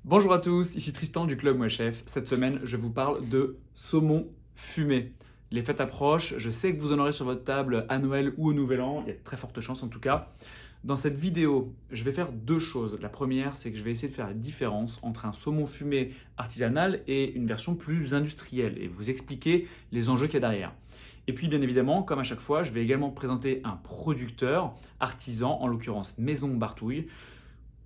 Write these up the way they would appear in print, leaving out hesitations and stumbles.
Bonjour à tous, ici Tristan du Club Moi Chef. Cette semaine, je vous parle de saumon fumé. Les fêtes approchent, je sais que vous en aurez sur votre table à Noël ou au Nouvel An, il y a de très fortes chances en tout cas. Dans cette vidéo, je vais faire deux choses. La première, c'est que je vais essayer de faire la différence entre un saumon fumé artisanal et une version plus industrielle et vous expliquer les enjeux qu'il y a derrière. Et puis bien évidemment, comme à chaque fois, je vais également présenter un producteur artisan, en l'occurrence Maison Bartouille,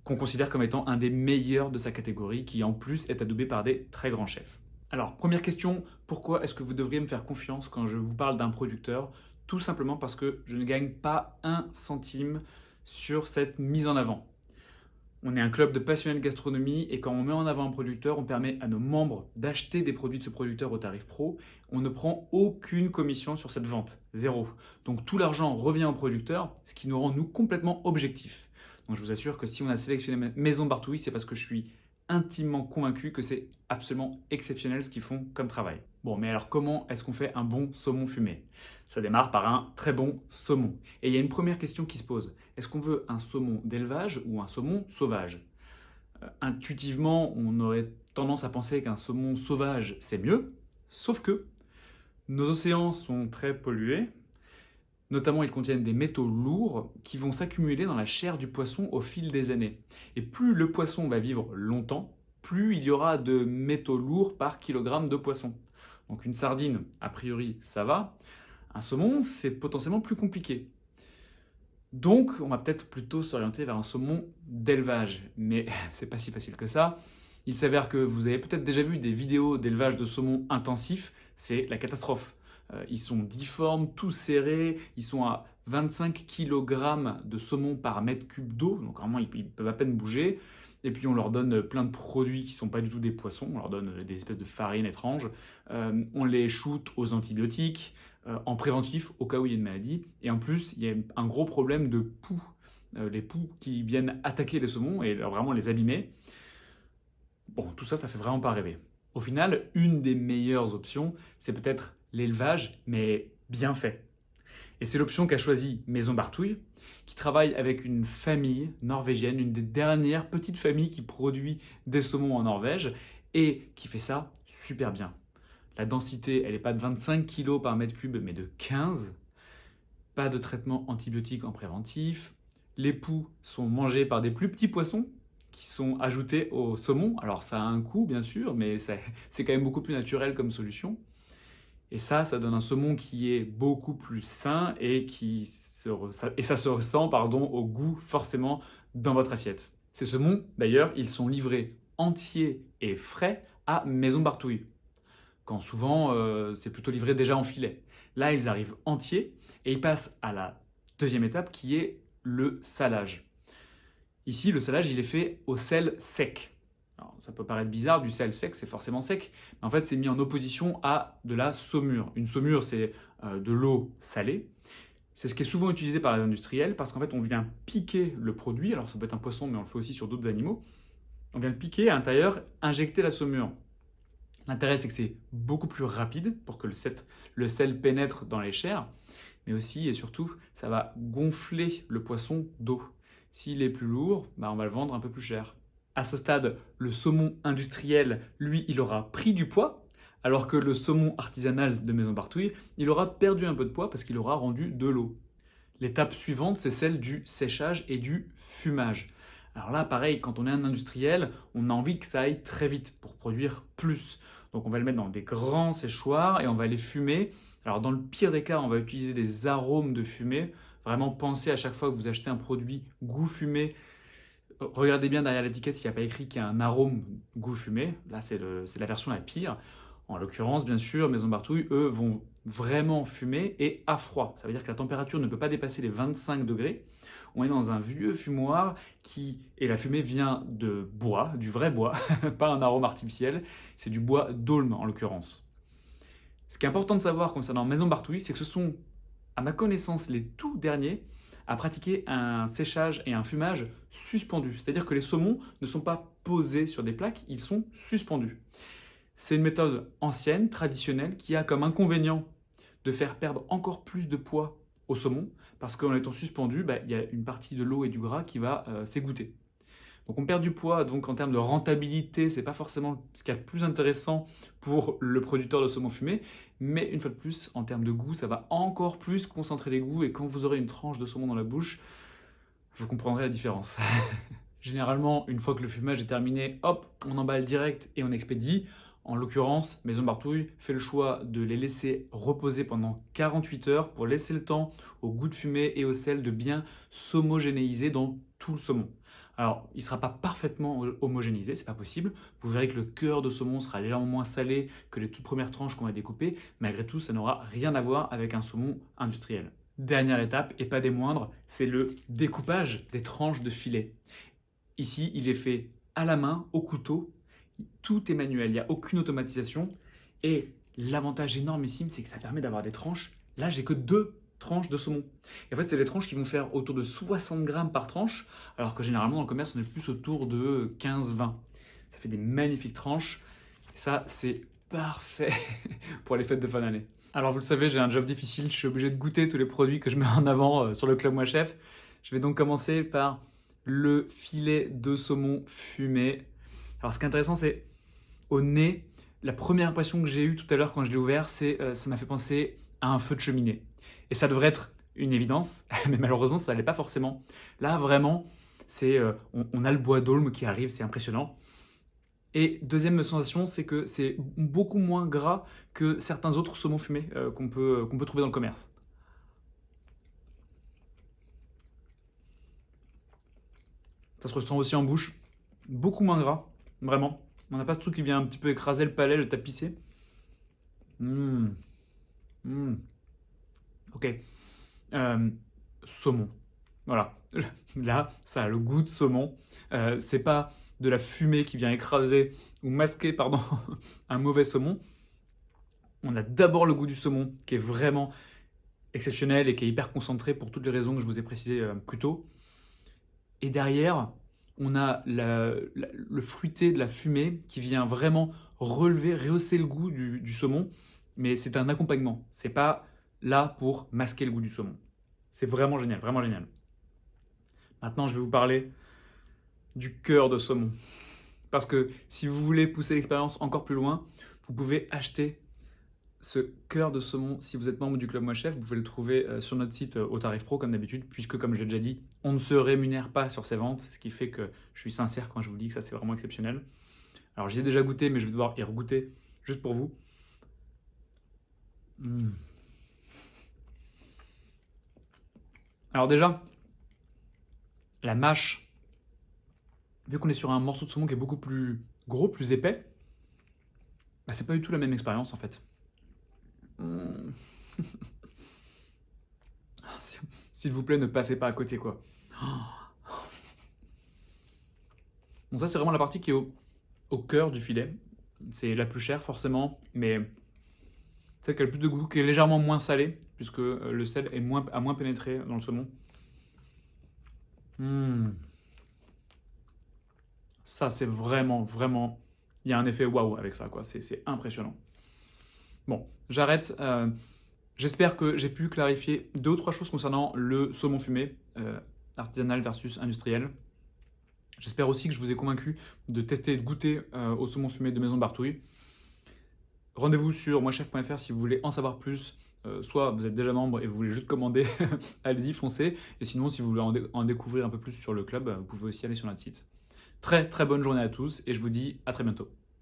qu'on considère comme étant un des meilleurs de sa catégorie, qui en plus est adoubé par des très grands chefs. Alors, première question, pourquoi est-ce que vous devriez me faire confiance quand je vous parle d'un producteur? Tout simplement parce que je ne gagne pas un centime sur cette mise en avant. On est un club de passionnés de gastronomie et quand on met en avant un producteur, on permet à nos membres d'acheter des produits de ce producteur au tarif pro. On ne prend aucune commission sur cette vente, zéro. Donc tout l'argent revient au producteur, ce qui nous rend nous complètement objectifs. Donc je vous assure que si on a sélectionné Maison Bartouille, c'est parce que je suis intimement convaincu que c'est absolument exceptionnel ce qu'ils font comme travail. Bon, mais alors comment est-ce qu'on fait un bon saumon fumé? Ça démarre par un très bon saumon. Et il y a une première question qui se pose. Est-ce qu'on veut un saumon d'élevage ou un saumon sauvage? Intuitivement, on aurait tendance à penser qu'un saumon sauvage, c'est mieux, sauf que nos océans sont très pollués, notamment ils contiennent des métaux lourds qui vont s'accumuler dans la chair du poisson au fil des années. Et plus le poisson va vivre longtemps, plus il y aura de métaux lourds par kilogramme de poisson. Donc une sardine, a priori, ça va. Un saumon, c'est potentiellement plus compliqué. Donc, on va peut-être plutôt s'orienter vers un saumon d'élevage. Mais c'est pas si facile que ça. Il s'avère que vous avez peut-être déjà vu des vidéos d'élevage de saumon intensif. C'est la catastrophe. Ils sont difformes, tout serrés. Ils sont à 25 kg de saumon par mètre cube d'eau. Donc, vraiment, ils peuvent à peine bouger. Et puis, on leur donne plein de produits qui ne sont pas du tout des poissons. On leur donne des espèces de farines étranges. On les shoot aux antibiotiques en préventif au cas où il y a une maladie. Et en plus, il y a un gros problème de poux. Les poux qui viennent attaquer les saumons et vraiment les abîmer. Bon, tout ça, ça fait vraiment pas rêver. Au final, une des meilleures options, c'est peut-être l'élevage, mais bien fait. Et c'est l'option qu'a choisie Maison Bartouille, qui travaille avec une famille norvégienne, une des dernières petites familles qui produit des saumons en Norvège, et qui fait ça super bien. La densité, elle n'est pas de 25 kg par mètre cube, mais de 15. Pas de traitement antibiotique en préventif. Les poux sont mangés par des plus petits poissons qui sont ajoutés au saumon. Alors ça a un coût, bien sûr, mais c'est quand même beaucoup plus naturel comme solution. Et ça donne un saumon qui est beaucoup plus sain et, ça se ressent au goût forcément dans votre assiette. Ces saumons, d'ailleurs, ils sont livrés entiers et frais à Maison Bartouille, quand souvent c'est plutôt livré déjà en filet. Là, ils arrivent entiers et ils passent à la deuxième étape qui est le salage. Ici, le salage, il est fait au sel sec. Alors, ça peut paraître bizarre, du sel sec, c'est forcément sec, mais en fait, c'est mis en opposition à de la saumure. Une saumure, c'est de l'eau salée. C'est ce qui est souvent utilisé par les industriels parce qu'en fait, on vient piquer le produit. Alors, ça peut être un poisson, mais on le fait aussi sur d'autres animaux. On vient le piquer à l'intérieur, injecter la saumure. L'intérêt, c'est que c'est beaucoup plus rapide pour que le sel pénètre dans les chairs, mais aussi et surtout, ça va gonfler le poisson d'eau. S'il est plus lourd, on va le vendre un peu plus cher. À ce stade, le saumon industriel, lui, il aura pris du poids, alors que le saumon artisanal de Maison Bartouille, il aura perdu un peu de poids parce qu'il aura rendu de l'eau. L'étape suivante, c'est celle du séchage et du fumage. Alors là, pareil, quand on est un industriel, on a envie que ça aille très vite pour produire plus. Donc on va le mettre dans des grands séchoirs et on va les fumer. Alors dans le pire des cas, on va utiliser des arômes de fumée. Vraiment pensez à chaque fois que vous achetez un produit goût fumé, regardez bien derrière l'étiquette s'il n'y a pas écrit qu'il y a un arôme goût fumé. Là, c'est la version la pire. En l'occurrence, bien sûr, Maison Bartouille, eux, vont vraiment fumer et à froid. Ça veut dire que la température ne peut pas dépasser les 25 degrés. On est dans un vieux fumoir et la fumée vient de bois, du vrai bois, pas un arôme artificiel. C'est du bois d'aulne en l'occurrence. Ce qui est important de savoir concernant Maison Bartouille, c'est que ce sont, à ma connaissance, les tout derniers à pratiquer un séchage et un fumage suspendus. C'est-à-dire que les saumons ne sont pas posés sur des plaques, ils sont suspendus. C'est une méthode ancienne, traditionnelle, qui a comme inconvénient de faire perdre encore plus de poids au saumon, parce qu'en étant suspendu, il y a une partie de l'eau et du gras qui va s'égoutter. Donc on perd du poids, donc en termes de rentabilité, c'est pas forcément ce qu'il y a de plus intéressant pour le producteur de saumon fumé, mais une fois de plus, en termes de goût, ça va encore plus concentrer les goûts, et quand vous aurez une tranche de saumon dans la bouche, vous comprendrez la différence. Généralement, une fois que le fumage est terminé, hop, on emballe direct et on expédie. En l'occurrence, Maison Bartouille fait le choix de les laisser reposer pendant 48 heures pour laisser le temps au goût de fumée et au sel de bien s'homogénéiser dans tout le saumon. Alors, il ne sera pas parfaitement homogénéisé, c'est pas possible. Vous verrez que le cœur de saumon sera légèrement moins salé que les toutes premières tranches qu'on va découper. Malgré tout, ça n'aura rien à voir avec un saumon industriel. Dernière étape, et pas des moindres, c'est le découpage des tranches de filet. Ici, il est fait à la main, au couteau. Tout est manuel, il n'y a aucune automatisation. Et l'avantage énormissime, c'est que ça permet d'avoir des tranches. Là, j'ai que 2 tranches de saumon. Et en fait, c'est des tranches qui vont faire autour de 60 grammes par tranche, alors que généralement, dans le commerce, on est plus autour de 15-20. Ça fait des magnifiques tranches. Et ça, c'est parfait pour les fêtes de fin d'année. Alors, vous le savez, j'ai un job difficile. Je suis obligé de goûter tous les produits que je mets en avant sur le Club Moi Chef. Je vais donc commencer par le filet de saumon fumé. Alors ce qui est intéressant, c'est au nez, la première impression que j'ai eue tout à l'heure quand je l'ai ouvert, c'est ça m'a fait penser à un feu de cheminée. Et ça devrait être une évidence, mais malheureusement ça n'allait pas forcément. Là vraiment, on a le bois d'aulne qui arrive, c'est impressionnant. Et deuxième sensation, c'est que c'est beaucoup moins gras que certains autres saumons fumés qu'on peut trouver dans le commerce. Ça se ressent aussi en bouche, beaucoup moins gras, vraiment. On n'a pas ce truc qui vient un petit peu écraser le palais, le tapisser. Ok. Saumon. Voilà. Là, ça a le goût de saumon. C'est pas de la fumée qui vient écraser ou masquer, pardon, un mauvais saumon. On a d'abord le goût du saumon qui est vraiment exceptionnel et qui est hyper concentré pour toutes les raisons que je vous ai précisées plus tôt. Et derrière, on a le fruité de la fumée qui vient vraiment rehausser le goût du saumon, mais c'est un accompagnement. C'est pas là pour masquer le goût du saumon. C'est vraiment génial, vraiment génial. Maintenant, je vais vous parler du cœur de saumon. Parce que si vous voulez pousser l'expérience encore plus loin, vous pouvez acheter ce cœur de saumon. Si vous êtes membre du Club Moi Chef, vous pouvez le trouver sur notre site au tarif pro comme d'habitude, puisque comme je l'ai déjà dit, on ne se rémunère pas sur ces ventes, ce qui fait que je suis sincère quand je vous dis que ça c'est vraiment exceptionnel. Alors j'y ai déjà goûté, mais je vais devoir y regoûter juste pour vous. Alors déjà, la mâche, vu qu'on est sur un morceau de saumon qui est beaucoup plus gros, plus épais, bah, c'est pas du tout la même expérience en fait. S'il vous plaît, ne passez pas à côté, quoi. Bon, ça, c'est vraiment la partie qui est au cœur du filet. C'est la plus chère, forcément, mais celle qui a le plus de goût, qui est légèrement moins salée, puisque le sel a moins pénétré dans le saumon. Ça, c'est vraiment, vraiment... Il y a un effet waouh avec ça, quoi. C'est impressionnant. Bon, j'arrête. J'espère que j'ai pu clarifier 2 ou 3 choses concernant le saumon fumé, artisanal versus industriel. J'espère aussi que je vous ai convaincu de tester et de goûter au saumon fumé de Maison Bartouille. Rendez-vous sur moichef.fr si vous voulez en savoir plus. Soit vous êtes déjà membre et vous voulez juste commander, allez-y, foncez. Et sinon, si vous voulez en découvrir un peu plus sur le club, vous pouvez aussi aller sur notre site. Très très bonne journée à tous et je vous dis à très bientôt.